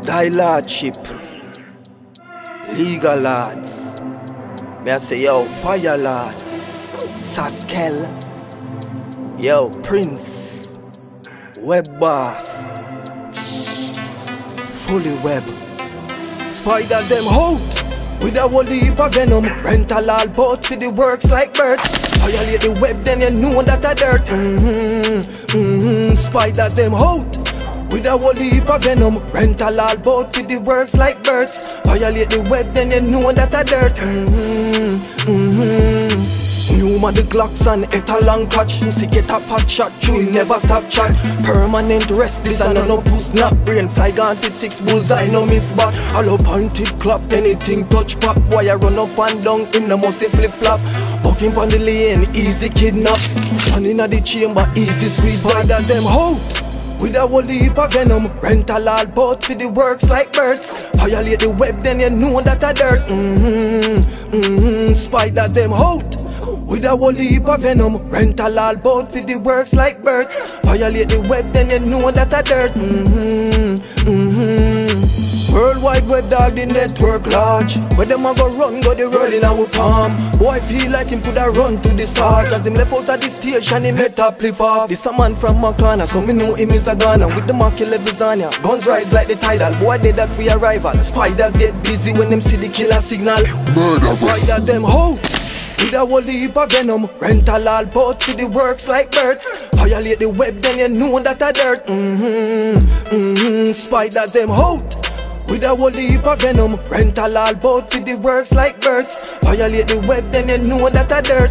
Thy Lordship, Legal Lords. Me I say yo, Fire Lord, Saskel, yo, Prince, Web Boss, Fully Web. Spider them out with a whole heap of venom. Rental all boats for the works like birds. Violate the web, then you know that a dirt. Spider them out with a whole heap of venom. Rental all boats for the works like birds. Violate the web, then you know that a dirt. Human the Glocks and it a long catch. See get a fat shot, you never stop chat. Permanent rest, this and no puss not brain. Fly gone to 6 bullseye, no miss back. All up pointed clap, anything touch pop. Boy I run up and down in the musty flip flop. Bucking pon the lane, easy kidnap. One inna the chamber, easy sweet. Spider them out with a whole heap of venom. Rental all boats for the works like birds. Violate the web, then you know that a dirt. Spider them out with a whole heap of venom. Rental all boat for the works like birds. Violate the web, then you know that a dirt. World Wide Web dog, the network large. Where them a go run, go the world in our palm. Boy feel like him coulda run to the start. As him left out of the station, him head up lift off. This a man from Makana, so me know him is a Ghana. With the Maki Levizania, guns rise like the tidal. Boy dead that we arrival. Spiders get busy when them see the killer signal. Spider them out with a whole heap of venom. Rental all boats for the works like birds. Violate the web, then you know that a dirt. Spider them out with a whole heap of venom. Rental all boat for the works like birds. Violate the web, then you know that a dirt.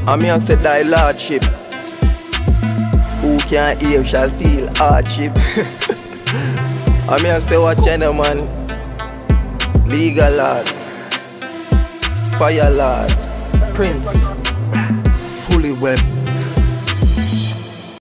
I mean I said Thy Lordship, who can hear shall feel hardship. I mean I say what gentleman, Legal Lords, Fire Lord, Prince, Fully Web.